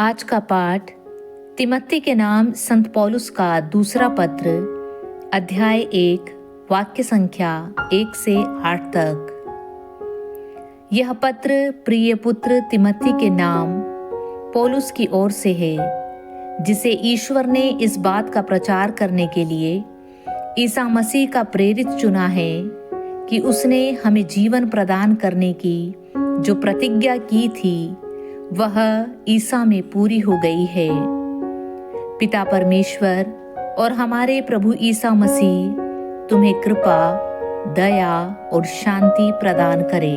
आज का पाठ तिमोथी के नाम संत पौलुस का दूसरा पत्र, अध्याय 1, वाक्य संख्या 1 से 8 तक। यह पत्र प्रिय पुत्र तिमोथी के नाम पौलुस की ओर से है, जिसे ईश्वर ने इस बात का प्रचार करने के लिए ईसा मसीह का प्रेरित चुना है कि उसने हमें जीवन प्रदान करने की जो प्रतिज्ञा की थी वह ईसा में पूरी हो गई है। पिता परमेश्वर और हमारे प्रभु ईसा मसीह तुम्हें कृपा, दया और शांति प्रदान करे।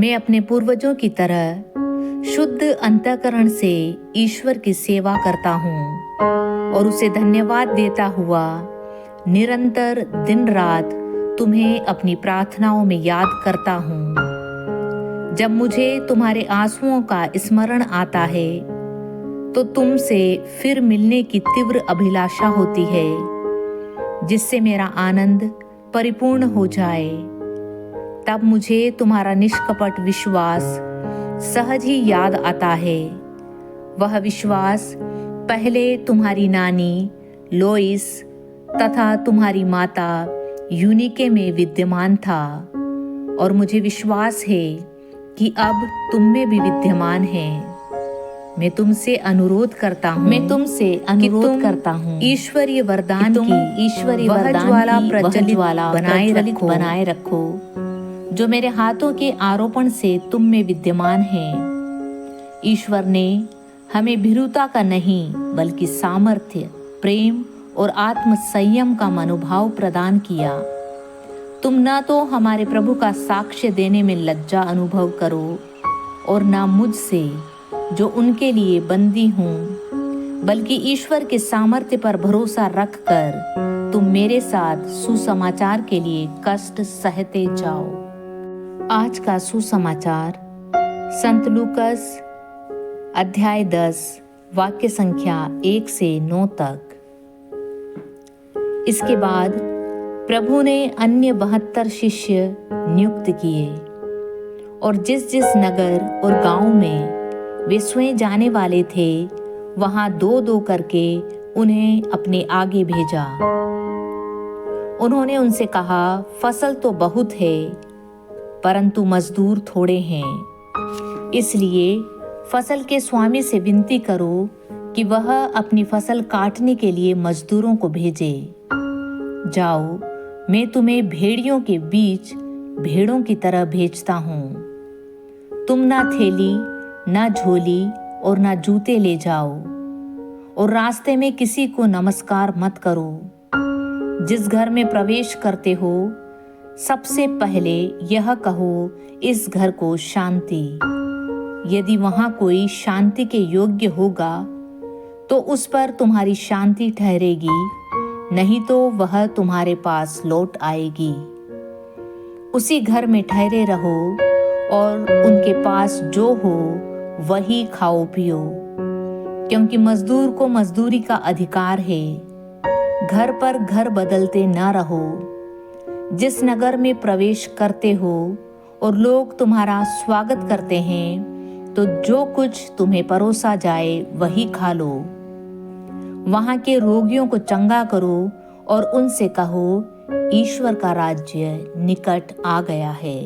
मैं अपने पूर्वजों की तरह शुद्ध अंतःकरण से ईश्वर की सेवा करता हूँ और उसे धन्यवाद देता हुआ निरंतर दिन रात तुम्हें अपनी प्रार्थनाओं में याद करता हूँ। जब मुझे तुम्हारे आंसुओं का स्मरण आता है तो तुमसे फिर मिलने की तीव्र अभिलाषा होती है, जिससे मेरा आनंद परिपूर्ण हो जाए। तब मुझे तुम्हारा निष्कपट विश्वास सहज ही याद आता है। वह विश्वास पहले तुम्हारी नानी लोइस तथा तुम्हारी माता यूनिके में विद्यमान था और मुझे विश्वास है कि अब तुम में भी विद्यमान है। मैं तुमसे अनुरोध करता हूँ ईश्वरीय वरदान प्रज्वलित बनाए रखो जो मेरे हाथों के आरोपण से तुम में विद्यमान है। ईश्वर ने हमें भीरुता का नहीं बल्कि सामर्थ्य, प्रेम और आत्म संयम का मनोभाव प्रदान किया। तुम न तो हमारे प्रभु का साक्ष्य देने में लज्जा अनुभव करो और न मुझसे जो उनके लिए बंदी हूँ, बल्कि ईश्वर के सामर्थ्य पर भरोसा रखकर तुम मेरे साथ सुसमाचार के लिए कष्ट सहते जाओ। आज का सुसमाचार संत लूकस अध्याय 10 वाक्य संख्या 1 से 9 तक। इसके बाद प्रभु ने अन्य 72 शिष्य नियुक्त किए और जिस जिस नगर और गांव में वे स्वयं जाने वाले थे वहां 2-2 करके उन्हें अपने आगे भेजा। उन्होंने उनसे कहा, फसल तो बहुत है परंतु मजदूर थोड़े हैं। इसलिए फसल के स्वामी से विनती करो कि वह अपनी फसल काटने के लिए मजदूरों को भेजे। जाओ, मैं तुम्हें भेड़ियों के बीच भेड़ों की तरह भेजता हूँ। तुम ना थैली, ना झोली और ना जूते ले जाओ और रास्ते में किसी को नमस्कार मत करो। जिस घर में प्रवेश करते हो सबसे पहले यह कहो, इस घर को शांति। यदि वहाँ कोई शांति के योग्य होगा तो उस पर तुम्हारी शांति ठहरेगी, नहीं तो वह तुम्हारे पास लौट आएगी। उसी घर में ठहरे रहो और उनके पास जो हो वही खाओ पियो, क्योंकि मजदूर को मजदूरी का अधिकार है। घर पर घर बदलते न रहो। जिस नगर में प्रवेश करते हो और लोग तुम्हारा स्वागत करते हैं तो जो कुछ तुम्हें परोसा जाए वही खा लो। वहां के रोगियों को चंगा करो और उनसे कहो, ईश्वर का राज्य निकट आ गया है।